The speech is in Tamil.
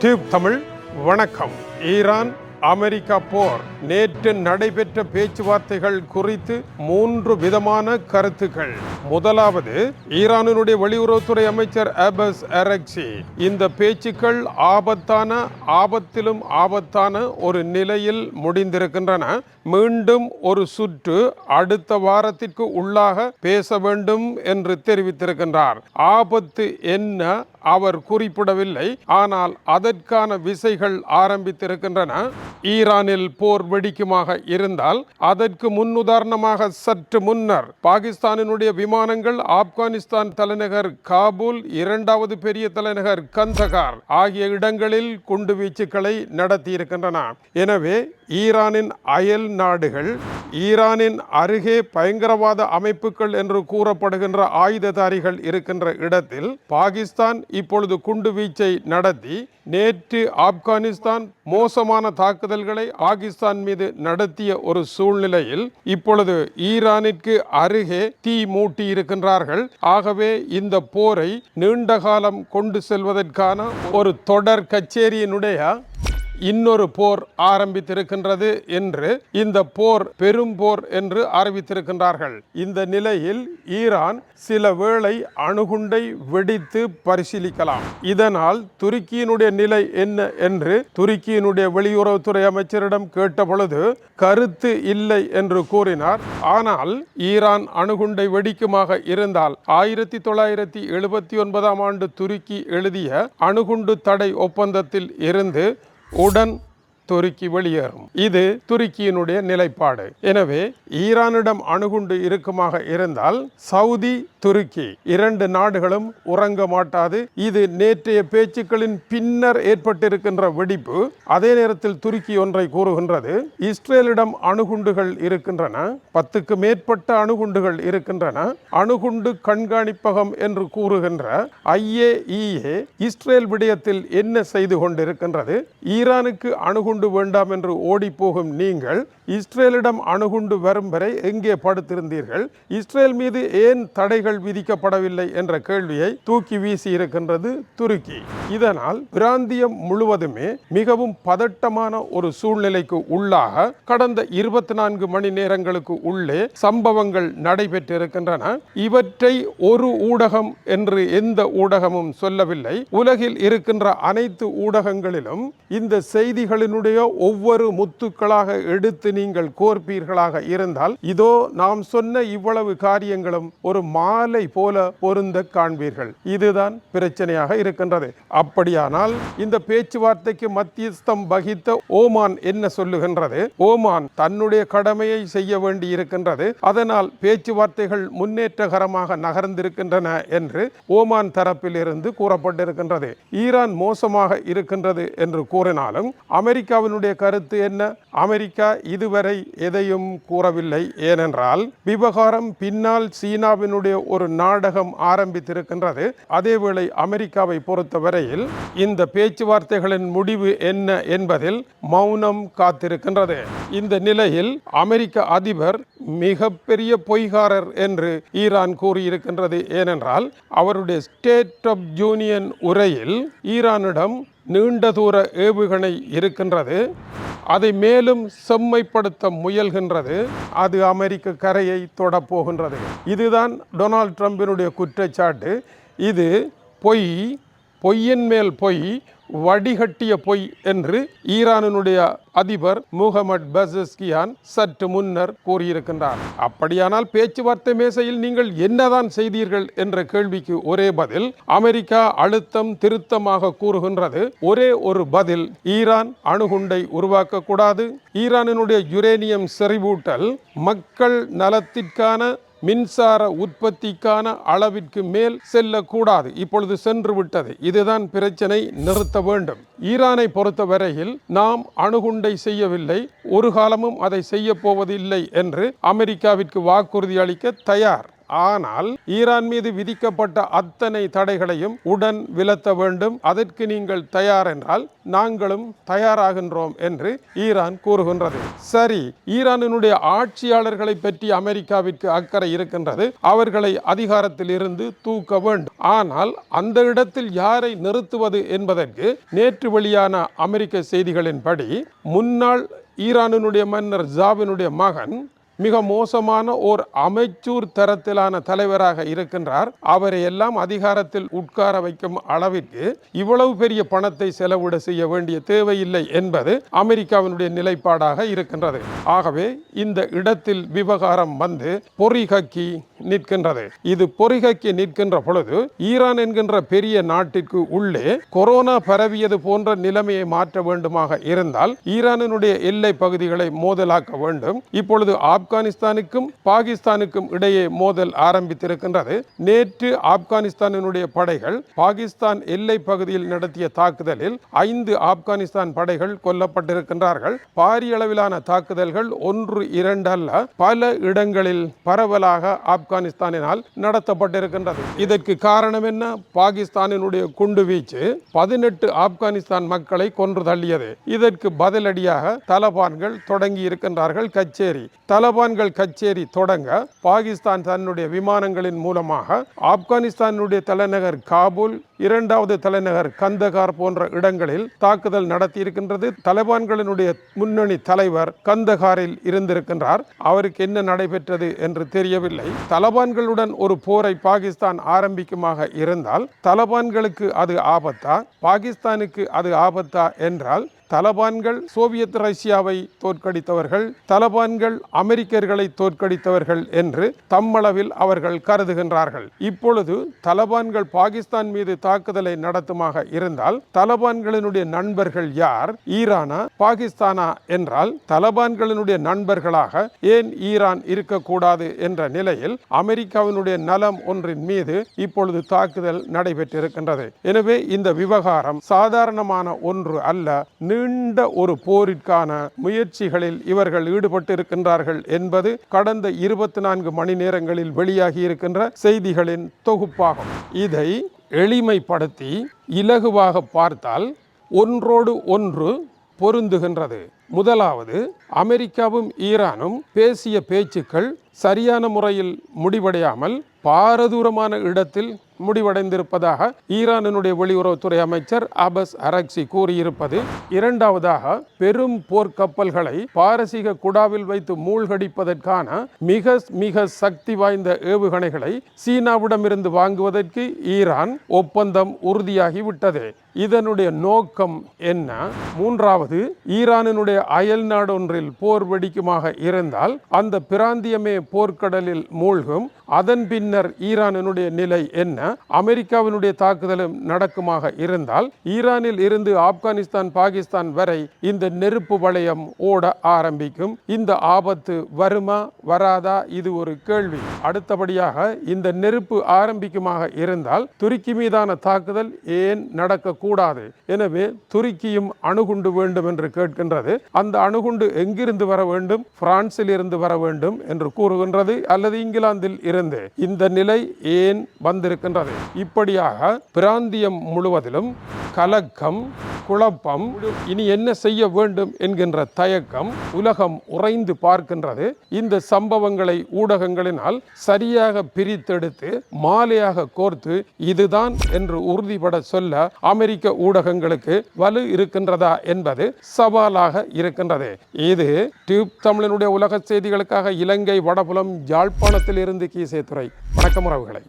டியூப் தமிழ் வணக்கம். ஈரான் அமெரிக்கா போர் நேற்று நடைபெற்ற பேச்சுவார்த்தைகள் குறித்து 3 விதமான கருத்துக்கள். முதலாவது, ஈரானினுடைய வெளியுறவுத்துறை அமைச்சர் அப்பாஸ் அரக்சி, இந்த பேச்சுக்கள் ஆபத்திலும் ஆபத்தான ஒரு நிலையில் முடிந்திருக்கின்றன. மீண்டும் ஒரு சுற்று அடுத்த வாரத்திற்கு உள்ளாக பேச வேண்டும் என்று தெரிவித்திருக்கின்றார். ஆபத்து என்ன அவர் குறிப்பிடவில்லை, ஆனால் அதற்கான விசைகள் ஆரம்பித்திருக்கின்றன. ஈரானில் போர் வெடிக்குமாக இருந்தால் அதற்கு முன்னுதாரணமாக சற்று முன்னர் பாகிஸ்தானினுடைய விமானங்கள் ஆப்கானிஸ்தான் தலைநகர் காபூல், 2வது பெரிய தலைநகர் கந்தகார் ஆகிய இடங்களில் குண்டுவீச்சுக்களை நடத்தியிருக்கின்றன. எனவே ஈரானின் அயல் நாடுகள், ஈரானின் அருகே பயங்கரவாத அமைப்புகள் என்று கூறப்படுகின்ற ஆயுததாரிகள் இருக்கின்ற இடத்தில் பாகிஸ்தான் இப்பொழுது குண்டுவீச்சை நடத்தி, நேற்று ஆப்கானிஸ்தான் மோசமான தாக்குதல்களை பாகிஸ்தான் மீது நடத்திய ஒரு சூழ்நிலையில் இப்பொழுது ஈரானிற்கு அருகே தீ மூட்டி இருக்கின்றார்கள். ஆகவே இந்த போரை நீண்ட காலம் கொண்டு செல்வதற்கான ஒரு தொடர் கச்சேரியினுடைய இன்னொரு போர் ஆரம்பித்திருக்கின்றது என்று, இந்த போர் பெரும் போர் என்று அறிவித்திருக்கின்றார்கள். இந்த நிலையில் ஈரான் சில வேளை அணுகுண்டை வெடித்து பரிசீலிக்கலாம். இதனால் துருக்கியினுடைய நிலை என்ன என்று துருக்கியினுடைய வெளியுறவுத்துறை அமைச்சரிடம் கேட்டபொழுது கருத்து இல்லை என்று கூறினார். ஆனால் ஈரான் அணுகுண்டை வெடிக்குமாக இருந்தால் 1979ஆம் ஆண்டு துருக்கி எழுதிய அணுகுண்டு தடை ஒப்பந்தத்தில் இருந்து உடன் துருக்கி வெளியேறும். இது துருக்கியினுடைய நிலைப்பாடு. எனவே ஈரானிடம் அணுகுண்டு இருக்குமாக இருந்தால் சவுதி, துருக்கி 2 நாடுகளும் உறங்க மாட்டாது. இது நேற்றைய பேச்சுக்களின் பின்னர் ஏற்பட்டிருக்கின்ற வெடிப்பு. அதே நேரத்தில் துருக்கி ஒன்றை கூறுகின்றது, இஸ்ரேலிடம் அணுகுண்டுகள் இருக்கின்றன, 10க்கு மேற்பட்ட அணுகுண்டுகள் இருக்கின்றன. அணுகுண்டு கண்காணிப்பகம் என்று கூறுகின்ற IAEA இஸ்ரேல் விடயத்தில் என்ன செய்து கொண்டிருக்கின்றது? ஈரானுக்கு அணுகுண்டு வேண்டாம் என்று ஓடி போகும் நீங்கள் இஸ்ரேலிடம் அணுகுண்டு வரும் வரை எங்கே படுத்திருந்தீர்கள்? இஸ்ரேல் மீது ஏன் தடைகள் விதிக்கப்படவில்லை என்ற கேள்வியை தூக்கி வீசி இருக்கின்றது துருக்கி. இதனால் பிராந்தியம் முழுவதுமே மிகவும் பதட்டமான ஒரு சூழ்நிலைக்கு உள்ளாக கடந்த 24 மணி நேரங்களுக்கு உள்ளே சம்பவங்கள் நடைபெற்றிருக்கின்றன. இவற்றை ஒரு ஊடகம் என்று எந்த ஊடகமும் சொல்லவில்லை. உலகில் இருக்கின்ற அனைத்து ஊடகங்களிலும் இந்த செய்திகளினுடைய ஒவ்வொரு முத்துக்களாக எடுத்து நீங்கள் கோர்ப்பீர்களாக இருந்தால் இதோ நாம் சொன்ன இவ்வளவு காரியங்களும் ஒரு மாலை போல பொருந்த காண்பீர்கள். இதுதான் பிரச்சனையாக இருக்கின்றது. அப்படியானால் இந்த பேச்சுவார்த்தைக்கு மத்தியஸ்தம் வகித்த ஓமான் என்ன சொல்லுகின்றது? ஓமான் தன்னுடைய கடமையை செய்ய வேண்டி இருக்கின்றது. அதனால் பேச்சுவார்த்தைகள் முன்னேற்றகரமாக நகர்ந்திருக்கின்றன என்று ஓமான் தரப்பில் இருந்து கூறப்பட்டிருக்கின்றது. ஈரான் மோசமாக இருக்கின்றது என்று கூறினாலும் அமெரிக்காவினுடைய கருத்து என்ன? அமெரிக்கா இதுவரை எதையும் கூறவில்லை. ஏனென்றால் விவகாரம் பின்னால் சீனாவினுடைய ஒரு நாடகம் ஆரம்பித்திருக்கின்றது. அதேவேளை அமெரிக்காவை பொறுத்தவரையில் இந்த பேச்சுவார்த்தைகளின் முடிவு என்ன என்பதில் மௌனம் காத்திருக்கின்றது. இந்த நிலையில் அமெரிக்க அதிபர் மிகப்பெரிய பொய்காரர் என்று ஈரான் கூறியிருக்கின்றது. ஏனென்றால் அவருடைய ஸ்டேட் ஆஃப் யூனியன் உரையில் ஈரானிடம் நீண்ட தூர ஏவுகணை இருக்கின்றது, அதை மேலும் செம்மைப்படுத்த முயல்கின்றது, அது அமெரிக்க கரையை தொடப்போகின்றது. இதுதான் டொனால்ட் ட்ரம்பினுடைய குற்றச்சாட்டு. இது பொய்யின் மேல் பொய், வடிகட்டிய பொய் என்று ஈரானினுடைய அதிபர் முகமது பசஸ்கியான் சற்று முன்னர் கூறியிருக்கின்றார். அப்படியானால் பேச்சுவார்த்தை மேசையில் நீங்கள் என்னதான் செய்தீர்கள் என்ற கேள்விக்கு ஒரே பதில், அமெரிக்கா அழுத்தம் திருத்தமாக கூறுகின்றது. ஒரே ஒரு பதில், ஈரான் அணுகுண்டை உருவாக்க கூடாது. ஈரானினுடைய யுரேனியம் செறிவூட்டல் மக்கள் நலத்திற்கான மின்சார உற்பத்திக்கான அளவிற்கு மேல் செல்லக்கூடாது. இப்பொழுது சென்று விட்டது. இதுதான் பிரச்சனை, நிறுத்த வேண்டும். ஈரானை பொறுத்தவரையில் நாம் அணுகுண்டை செய்யவில்லை, ஒரு காலமும் அதை செய்ய போவதில்லை என்று அமெரிக்காவிற்கு வாக்குறுதி அளிக்க தயார். ஆனால் ஈரான் மீது விதிக்கப்பட்ட அத்தனை தடைகளையும் உடன் விலத்த வேண்டும். அதற்கு நீங்கள் தயார் என்றால் நாங்களும் தயாராகின்றோம் என்று ஈரான் கூறுகின்றது. சரி, ஈரானினுடைய ஆட்சியாளர்களை பற்றி அமெரிக்காவிற்கு அக்கறை இருக்கின்றது. அவர்களை அதிகாரத்தில் இருந்து தூக்க வேண்டும். ஆனால் அந்த இடத்தில் யாரை நிறுத்துவது என்பதற்கு நேற்று வெளியான அமெரிக்க செய்திகளின்படி முன்னாள் ஈரானினுடைய மன்னர் ஜாவினுடைய மகன் மிக மோசமான ஓர் அமைச்சூர் தரத்திலான தலைவராக இருக்கின்றார். அவரை எல்லாம் அதிகாரத்தில் உட்கார வைக்கும் அளவிற்கு இவ்வளவு பெரிய பணத்தை செலவிட செய்ய வேண்டிய தேவையில்லை என்பது அமெரிக்காவினுடைய நிலைப்பாடாக இருக்கின்றது. ஆகவே இந்த இடத்தில் விவகாரம் வந்து பொறிகக்கி நிற்கின்றது. இது பொறிகக்கி நிற்கின்ற பொழுது ஈரான் என்கின்ற பெரிய நாட்டிற்கு உள்ளே கொரோனா பரவியது போன்ற நிலைமையை மாற்ற வேண்டுமாக இருந்தால் ஈரானினுடைய எல்லை பகுதிகளை மோதலாக்க வேண்டும். இப்பொழுது ஆப்கானிஸ்தானுக்கும் பாகிஸ்தானுக்கும் இடையே மோதல் ஆரம்பித்திருக்கின்றது. நேற்று ஆப்கானிஸ்தானினுடைய படைகள் பாகிஸ்தான் எல்லை பகுதியில் நடத்திய தாக்குதலில் 5 ஆப்கானிஸ்தான் படைகள் கொல்லப்பட்டிருக்கின்றார்கள். பாரிய அளவிலான தாக்குதல்கள் 1-2 அல்ல, பல இடங்களில் பரவலாக ஆப்கானிஸ்தானினால் நடத்தப்பட்டிருக்கின்றது. இதற்கு காரணம் என்ன? பாகிஸ்தானினுடைய குண்டுவீச்சு 18 ஆப்கானிஸ்தான் மக்களை கொன்று தள்ளியது. இதற்கு பதிலடியாக தலபான்கள் தொடங்கி இருக்கின்றார்கள் கச்சேரி. தலபான்கள் கச்சேரி தொடங்க பாகிஸ்தான் தன்னுடைய விமானங்களின் மூலமாக ஆப்கானிஸ்தானுடைய தலைநகர் காபூல், 2வது தலைநகர் கந்தகார் போன்ற இடங்களில் தாக்குதல் நடத்தி இருக்கின்றது. தலிபான்களினுடைய முன்னணி தலைவர் கந்தகாரில் இருந்திருக்கின்றார். அவருக்கு என்ன நடைபெற்றது என்று தெரியவில்லை. தலிபான்களுடன் ஒரு போரை பாகிஸ்தான் ஆரம்பிக்குமாக இருந்தால் தலிபான்களுக்கு அது ஆபத்தா, பாகிஸ்தானுக்கு அது ஆபத்தா என்றால் தலிபான்கள் சோவியத் ரஷ்யாவை தோற்கடித்தவர்கள், தலிபான்கள் அமெரிக்கர்களை தோற்கடித்தவர்கள் என்று தம்மளவில் அவர்கள் கருதுகின்றார்கள். இப்பொழுது தலிபான்கள் பாகிஸ்தான் மீது தாக்குதலை நடத்துமாக இருந்தால் தலிபான்களினுடைய நண்பர்கள் யார்? ஈரானா பாகிஸ்தானா என்றால் தலிபான்களினுடைய நண்பர்களாக ஏன் ஈரான் இருக்கக்கூடாது என்ற நிலையில் அமெரிக்காவினுடைய நலம் ஒன்றின் மீது இப்பொழுது தாக்குதல் நடைபெற்றிருக்கின்றது. எனவே இந்த விவகாரம் சாதாரணமான ஒன்று அல்ல. நீண்ட ஒரு போரிற்கான முயற்சிகளில் இவர்கள் ஈடுபட்டிருக்கின்றார்கள் என்பது கடந்த 24 மணி நேரங்களில் வெளியாகி இருக்கின்ற செய்திகளின் தொகுப்பாகும். இதை எளிமைப்படுத்தி இலகுவாக பார்த்தால் ஒன்றோடு ஒன்று பொருந்துகின்றது. முதலாவது, அமெரிக்காவும் ஈரானும் பேசிய பேச்சுக்கள் சரியான முறையில் முடிவடையாமல் பாரதூரமான இடத்தில் முடிவடைந்திருப்பதாக ஈரானினுடைய வெளியுறவுத்துறை அமைச்சர் அபஸ் அரக்சி கூறியிருப்பது. இரண்டாவதாக, பெரும் போர்க்கப்பல்களை பாரசீக குடாவில் வைத்து மூழ்கடிப்பதற்கான மிக சக்தி வாய்ந்த ஏவுகணைகளை சீனாவிடமிருந்து வாங்குவதற்கு ஈரான் ஒப்பந்தம் உறுதியாகிவிட்டது. இதனுடைய நோக்கம் என்ன? மூன்றாவது, ஈரானினுடைய அயல் நாடொன்றில் போர் வெடிக்குமாக இருந்தால் அந்த பிராந்தியமே போர்க்கடலில் மூழ்கும். அதன் பின்னர் ஈரானினுடைய நிலை என்ன? அமெரிக்காவினுடைய தாக்குதலும் நடக்குமாக இருந்தால் ஈரானில் இருந்து ஆப்கானிஸ்தான், பாகிஸ்தான் வரை இந்த நெருப்பு வளையம் ஓட ஆரம்பிக்கும். இந்த ஆபத்து வருமா வராதா? இது ஒரு கேள்வி. அடுத்தபடியாக, இந்த நெருப்பு ஆரம்பிக்குமாக இருந்தால் துருக்கி மீதான தாக்குதல் ஏன் நடக்கக்கூடாது? எனவே துருக்கியும் அணுகுண்டு வேண்டும் என்று கேட்கின்றது. அந்த அணுகுண்டு எங்கிருந்து வர வேண்டும்? பிரான்சில் இருந்து வர வேண்டும் என்று கூறுகின்றது, அல்லது இங்கிலாந்தில் இருந்து. இந்த நிலை ஏன் வந்திருக்கின்றது? இப்படியாக பிராந்தியம் முழுவதிலும் கலக்கம், குழப்பம், இனி என்ன செய்ய வேண்டும் என்கின்ற தயக்கம் உலகம் உறைந்து பார்க்கின்றது. இந்த சம்பவங்களை ஊடகங்களினால் சரியாக பிரித்தெடுத்து மாலையாக கோர்த்து இதுதான் என்று உறுதிபட சொல்ல அமெரிக்க ஊடகங்களுக்கு வலு இருக்கின்றதா என்பது சவாலாக இருக்கின்றது. இது டியூப் தமிழனுடைய உலக செய்திகளுக்காக இலங்கை வடபுலம் யாழ்ப்பாணத்தில் இருந்து கீசே துறை. வணக்கம் உறவுகளை.